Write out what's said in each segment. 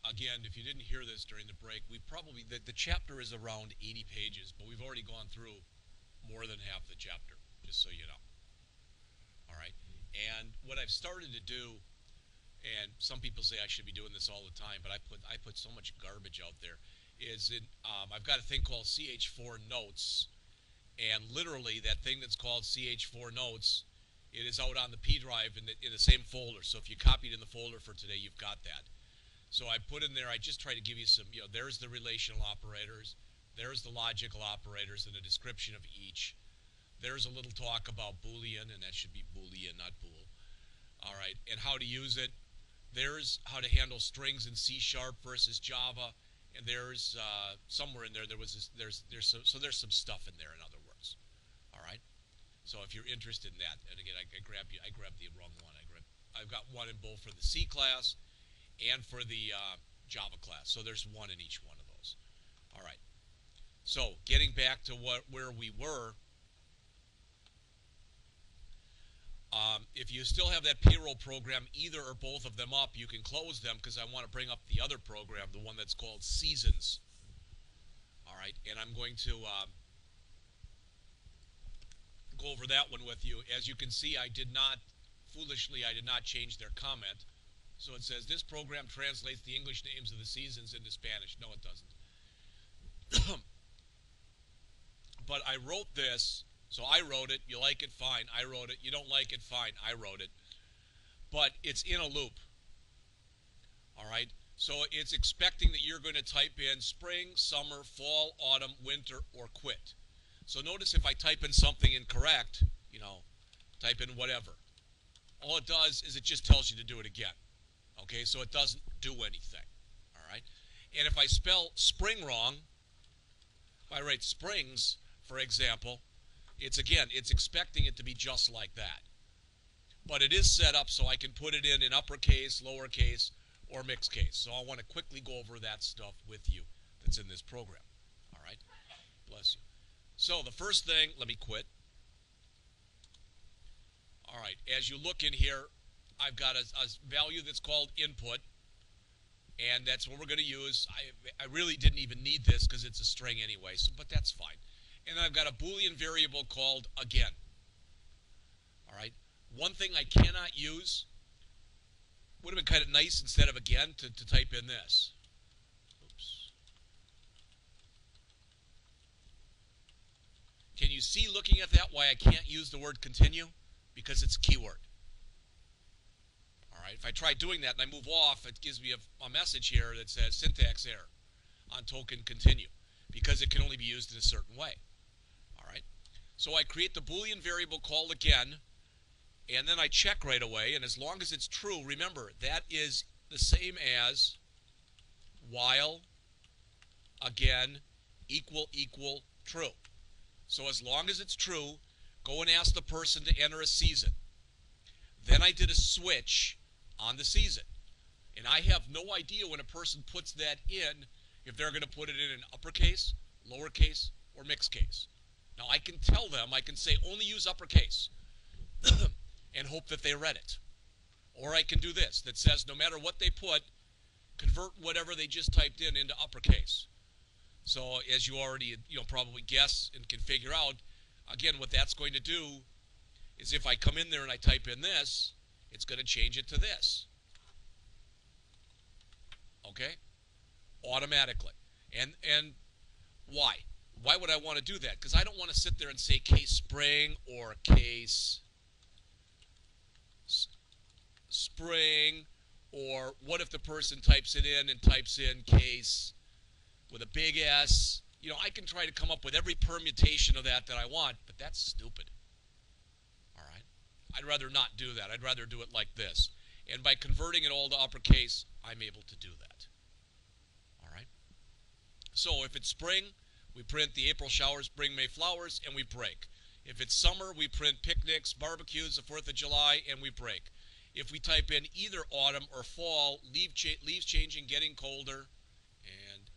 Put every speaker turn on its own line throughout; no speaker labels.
again, if you didn't hear this during the break, we probably, the chapter is around 80 pages, but we've already gone through more than half the chapter, just so you know. All right. And what I've started to do, and some people say I should be doing this all the time, but I put so much garbage out there, is I've got a thing called CH4 Notes, and literally that thing that's called CH4 Notes, it is out on the P drive in the same folder. So if you copied in the folder for today, you've got that. So I put in there, I just try to give you some, there's the relational operators, there's the logical operators, and a description of each. There's a little talk about Boolean, and that should be Boolean, not bool. All right, and how to use it. There's how to handle strings in C# versus Java, and there's somewhere in there there's some stuff in there. In other words, all right. So if you're interested in that, and again, I grabbed the wrong one. I've got one in both for the C class and for the Java class. So there's one in each one of those. All right. So getting back to where we were. If you still have that payroll program, either or both of them up, you can close them because I want to bring up the other program, the one that's called Seasons. All right, and I'm going to go over that one with you. As you can see, foolishly, I did not change their comment. So it says, this program translates the English names of the seasons into Spanish. No, it doesn't. But I wrote this. So I wrote it. You like it, fine. I wrote it. You don't like it, fine. I wrote it. But it's in a loop. All right? So it's expecting that you're going to type in spring, summer, fall, autumn, winter, or quit. So notice if I type in something incorrect, type in whatever. All it does is it just tells you to do it again. Okay? So it doesn't do anything. All right? And if I spell spring wrong, if I write springs, for example, it's expecting it to be just like that. But it is set up so I can put it in uppercase, lowercase, or mixed case. So I want to quickly go over that stuff with you that's in this program. All right? Bless you. So the first thing, let me quit. All right, as you look in here, I've got a value that's called input, and that's what we're going to use. I really didn't even need this because it's a string anyway, but that's fine. And then I've got a Boolean variable called again. All right. One thing I cannot use, would have been kind of nice instead of again to type in this. Oops. Can you see, looking at that, why I can't use the word continue? Because it's a keyword. All right. If I try doing that and I move off, it gives me a message here that says syntax error on token continue, because it can only be used in a certain way. So I create the Boolean variable called again, and then I check right away, and as long as it's true, remember, that is the same as while again equal true. So as long as it's true, go and ask the person to enter a season. Then I did a switch on the season, and I have no idea when a person puts that in if they're going to put it in uppercase, lowercase, or mixed case. Now, I can tell them, I can say only use uppercase and hope that they read it. Or I can do this that says no matter what they put, convert whatever they just typed in into uppercase. So as you already probably guess and can figure out, again, what that's going to do is if I come in there and I type in this, it's going to change it to this. Okay? Automatically. And why? Why would I want to do that? Because I don't want to sit there and say case spring or case spring, or what if the person types it in and types in case with a big S? I can try to come up with every permutation of that I want, but that's stupid. All right? I'd rather not do that. I'd rather do it like this. And by converting it all to uppercase, I'm able to do that. All right? So if it's spring, we print the April showers bring May flowers, and we break. If it's summer, we print picnics, barbecues, the 4th of July, and we break. If we type in either autumn or fall, leaves changing, getting colder, and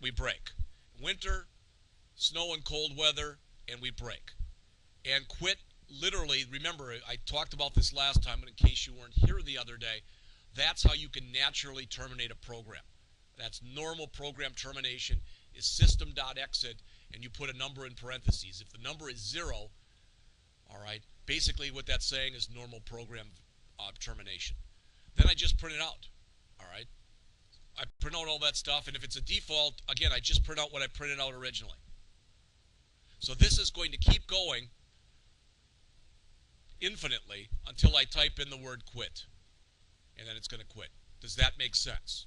we break. Winter, snow and cold weather, and we break. And quit, literally, remember, I talked about this last time, but in case you weren't here the other day, That's how you can naturally terminate a program. That's normal program termination is system.exit, and you put a number in parentheses. If the number is 0, all right, basically what that's saying is normal program termination. Then I just print it out, all right? I print out all that stuff, and if it's a default, again, I just print out what I printed out originally. So this is going to keep going infinitely until I type in the word quit, and then it's going to quit. Does that make sense?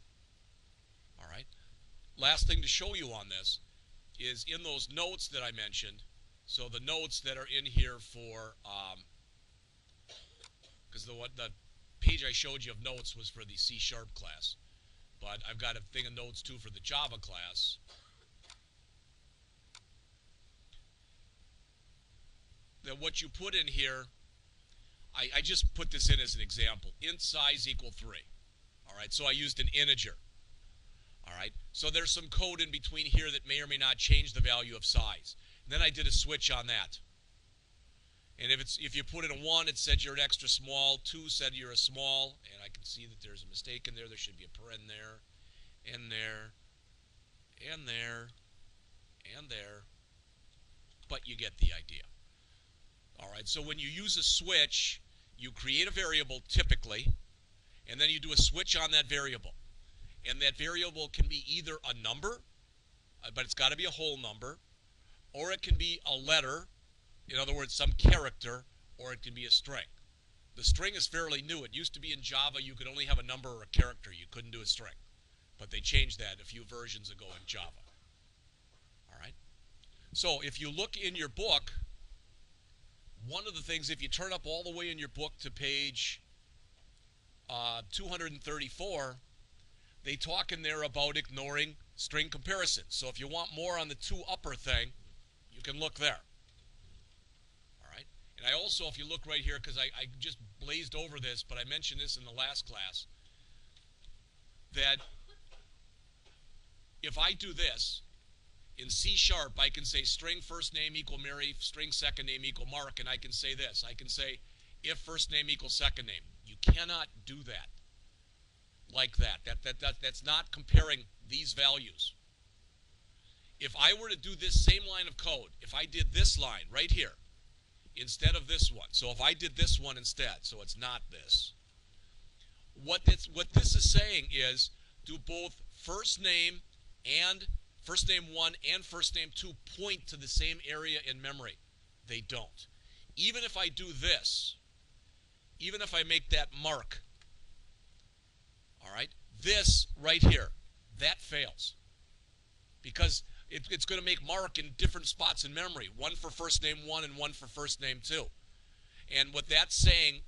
All right. Last thing to show you on this is in those notes that I mentioned. So the notes that are in here for, because the page I showed you of notes was for the C# class, but I've got a thing of notes too for the Java class. Then what you put in here, I just put this in as an example. Int size equal 3. All right, so I used an integer. All right, so there's some code in between here that may or may not change the value of size. And then I did a switch on that. And if you put in a 1, it said you're an extra small. 2 said you're a small. And I can see that there's a mistake in there. There should be a paren there, and there, and there, and there. But you get the idea. All right, so when you use a switch, you create a variable typically, and then you do a switch on that variable. And that variable can be either a number, but it's got to be a whole number, or it can be a letter, in other words, some character, or it can be a string. The string is fairly new. It used to be in Java you could only have a number or a character. You couldn't do a string. But they changed that a few versions ago in Java. All right? So if you look in your book, one of the things, if you turn up all the way in your book to page 234, they talk in there about ignoring string comparisons. So if you want more on the 2 upper thing, you can look there. All right. And I also, if you look right here, because I just blazed over this, but I mentioned this in the last class, that if I do this, in C# I can say string first name equal Mary, string second name equal Mark, and I can say this. I can say if first name equals second name. You cannot do that like that. That's not comparing these values. If I were to do this same line of code, if I did this line right here instead of this one, so if I did this one instead, so it's not this, what this is saying is do both first name 1 and first name 2 point to the same area in memory. They don't. Even if I do this, even if I make that Mark, all right, this right here, that fails. Because it's going to make Mark in different spots in memory. One for first name 1 and one for first name 2. And what that's saying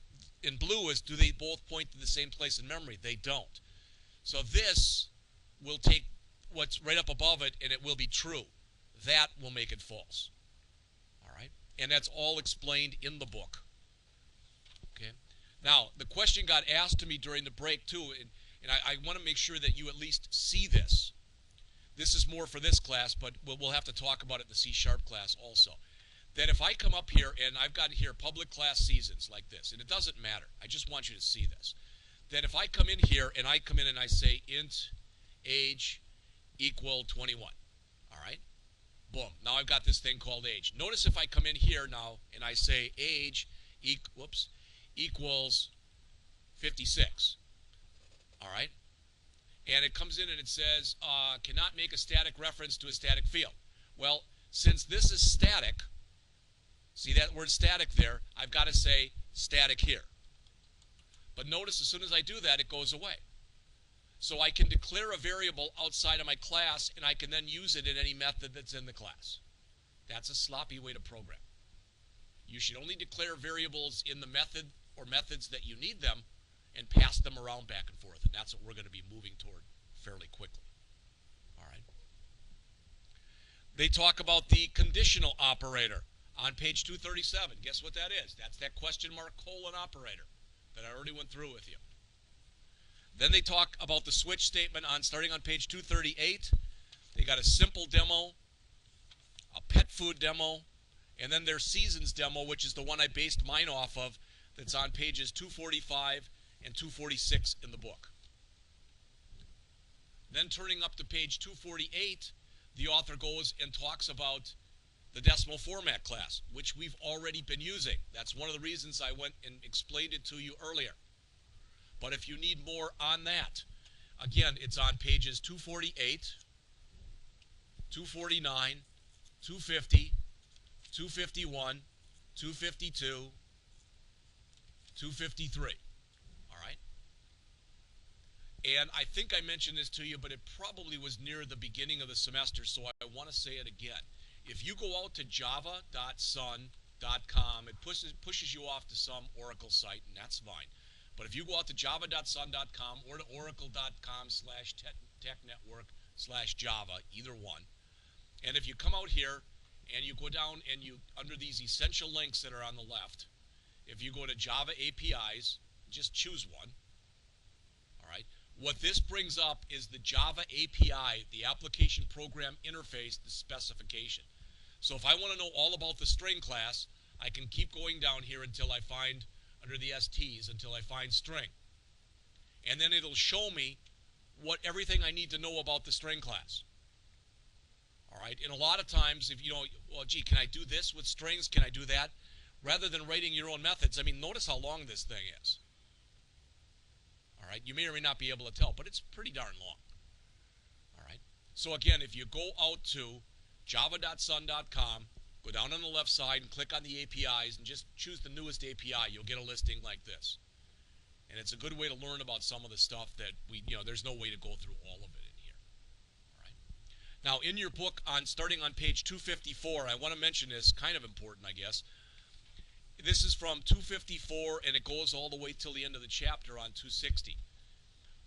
in blue is do they both point to the same place in memory? They don't. So this will take what's right up above it and it will be true. That will make it false. All right? And that's all explained in the book. Okay? Now, the question got asked to me during the break too, and I want to make sure that you at least see this. This is more for this class, but we'll have to talk about it in the C# class also. That if I come up here, and I've got here public class seasons like this, and it doesn't matter. I just want you to see this. That if I come in here, and I come in and I say int age equal 21. All right? Boom. Now I've got this thing called age. Notice if I come in here now, and I say age equals 56. All right? And it comes in and it says, cannot make a static reference to a static field. Well, since this is static, see that word static there, I've got to say static here. But notice as soon as I do that, it goes away. So I can declare a variable outside of my class, and I can then use it in any method that's in the class. That's a sloppy way to program. You should only declare variables in the method or methods that you need them, and pass them around back and forth. And that's what we're going to be moving toward fairly quickly. All right. They talk about the conditional operator on page 237. Guess what that is? That's that question mark colon operator that I already went through with you. Then they talk about the switch statement starting on page 238. They got a simple demo, a pet food demo, and then their seasons demo, which is the one I based mine off of, that's on pages 245 and 246 in the book. Then turning up to page 248, the author goes and talks about the decimal format class, which we've already been using. That's one of the reasons I went and explained it to you earlier. But if you need more on that, again, it's on pages 248, 249, 250, 251, 252, 253. All right? And I think I mentioned this to you, but it probably was near the beginning of the semester, so I want to say it again. If you go out to java.sun.com, it pushes you off to some Oracle site, and that's fine. But if you go out to java.sun.com or to oracle.com/technetwork/java, either one, and if you come out here and you go down and you, under these essential links that are on the left, if you go to Java APIs, just choose one. All right. What this brings up is the Java API, the application program interface, the specification. So if I want to know all about the string class, I can keep going down here until I find, under the STs, until I find string. And then it'll show me everything I need to know about the string class. All right, and a lot of times, if you know, well, gee, can I do this with strings? Can I do that? Rather than writing your own methods, I mean, notice how long this thing is. All right, you may or may not be able to tell, but it's pretty darn long. All right, so again, if you go out to java.sun.com, go down on the left side and click on the APIs and just choose the newest API, you'll get a listing like this. And it's a good way to learn about some of the stuff that there's no way to go through all of it in here. All right. Now, in your book, starting on page 254, I want to mention this, kind of important, I guess. This is from 254, and it goes all the way till the end of the chapter on 260.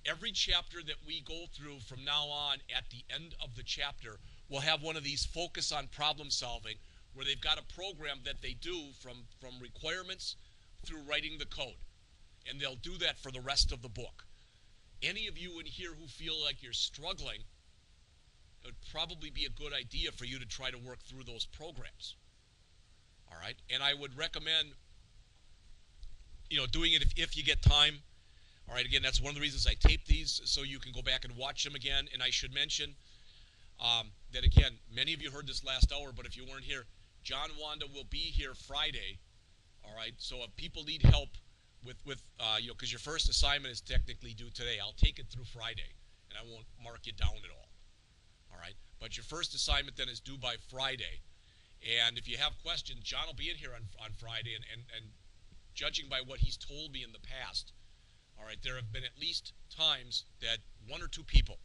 Every chapter that we go through from now on, at the end of the chapter, will have one of these focus on problem solving, where they've got a program that they do from requirements through writing the code. And they'll do that for the rest of the book. Any of you in here who feel like you're struggling, it would probably be a good idea for you to try to work through those programs. All right? And I would recommend, doing it if you get time. All right, again, that's one of the reasons I tape these, so you can go back and watch them again. And I should mention that, again, many of you heard this last hour, but if you weren't here, John Wanda will be here Friday. All right, so if people need help with because your first assignment is technically due today, I'll take it through Friday, and I won't mark you down at all. All right, but your first assignment then is due by Friday. And if you have questions, John will be in here on Friday, and judging by what he's told me in the past, all right, there have been at least times that one or two people,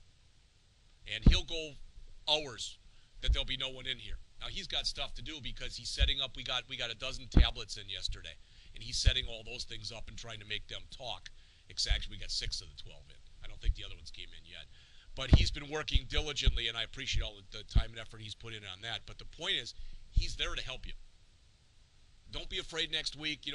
and he'll go hours that there'll be no one in here. Now, he's got stuff to do because he's setting up, we got a dozen tablets in yesterday, and he's setting all those things up and trying to make them talk. Actually, we got 6 of the 12 in. I don't think the other ones came in yet. But he's been working diligently, and I appreciate all the time and effort he's put in on that. But the point is, he's there to help you. Don't be afraid next week.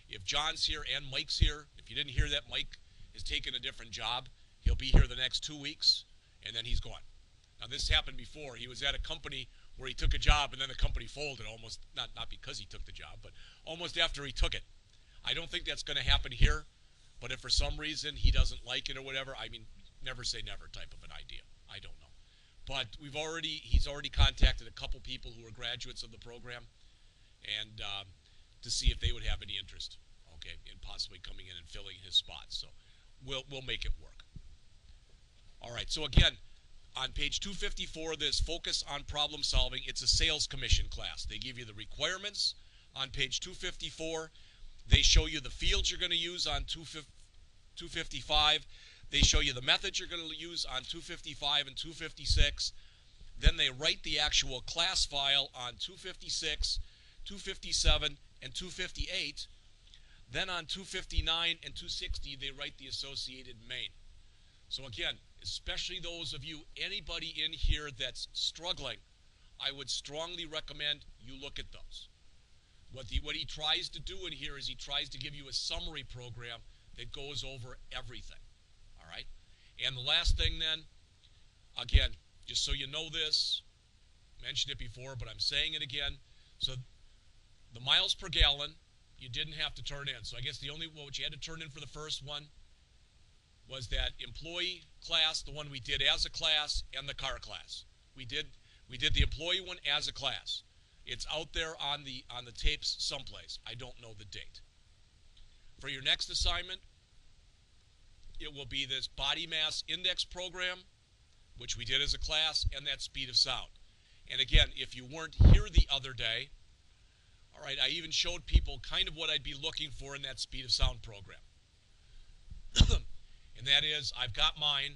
If John's here and Mike's here, if you didn't hear that, Mike is taking a different job. He'll be here the next 2 weeks, and then he's gone. Now, this happened before. He was at a company where he took a job, and then the company folded almost, not because he took the job, but almost after he took it. I don't think that's going to happen here, but if for some reason he doesn't like it or whatever, I mean, never say never type of an idea. I don't know. But he's already contacted a couple people who are graduates of the program, and to see if they would have any interest, okay, in possibly coming in and filling his spot. So we'll make it work. All right, so again, on page 254, there's focus on problem solving. It's a sales commission class. They give you the requirements on page 254. They show you the fields you're going to use on 255. They show you the methods you're going to use on 255 and 256. Then they write the actual class file on 256, 257, and 258. Then on 259 and 260, they write the associated main. So again, especially those of you, anybody in here that's struggling, I would strongly recommend you look at those. What he tries to do in here is he tries to give you a summary program that goes over everything. All right? And the last thing then, again, just so you know this, I mentioned it before, but I'm saying it again. So the miles per gallon, you didn't have to turn in. So I guess the only what you had to turn in for the first one was that employee class, the one we did as a class, and the car class. We did the employee one as a class. It's out there on the tapes someplace. I don't know the date. For your next assignment, it will be this body mass index program, which we did as a class, and that speed of sound. And again, if you weren't here the other day, all right, I even showed people kind of what I'd be looking for in that speed of sound program. And that is, I've got mine.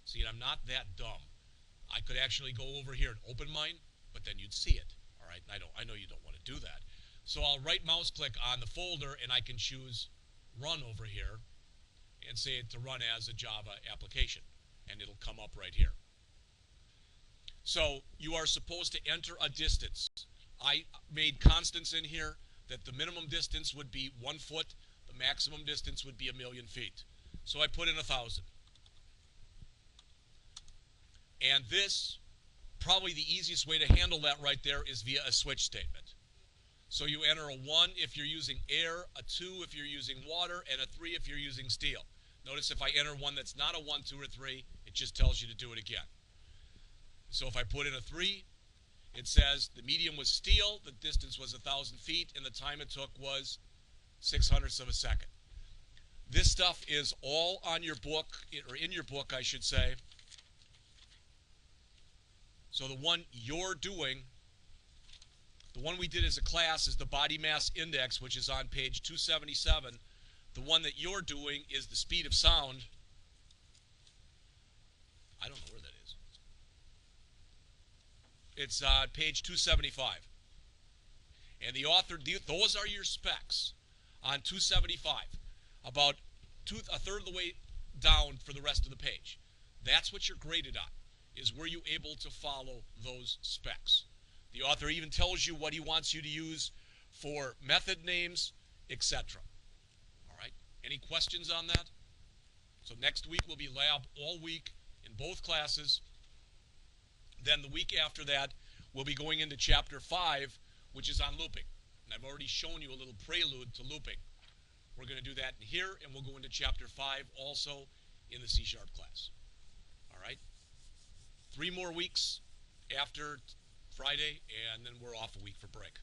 See, I'm not that dumb. I could actually go over here and open mine, but then you'd see it. All right, and I know you don't want to do that. So I'll right mouse click on the folder, and I can choose Run over here and say it to run as a Java application, and it'll come up right here. So you are supposed to enter a distance. I made constants in here that the minimum distance would be 1 foot, the maximum distance would be 1,000,000 feet. So I put in 1,000. And this, probably the easiest way to handle that right there is via a switch statement. So you enter a 1 if you're using air, a 2 if you're using water, and a 3 if you're using steel. Notice if I enter one that's not a 1, 2, or 3, it just tells you to do it again. So if I put in a 3, it says the medium was steel, the distance was 1,000 feet, and the time it took was 0.06 of a second. This stuff is all on your book, or in your book, I should say. So the one you're doing, the one we did as a class is the body mass index, which is on page 277. The one that you're doing is the speed of sound. I don't know where that is. It's page 275. And the author, those are your specs on 275. About a third of the way down for the rest of the page. That's what you're graded on, is were you able to follow those specs. The author even tells you what he wants you to use for method names, etc. All right? Any questions on that? So next week will be lab all week in both classes. Then the week after that, we'll be going into Chapter 5, which is on looping. And I've already shown you a little prelude to looping. We're going to do that in here, and we'll go into Chapter 5 also in the C# class. All right? 3 more weeks after Friday, and then we're off a week for break.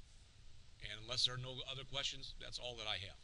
And unless there are no other questions, that's all that I have.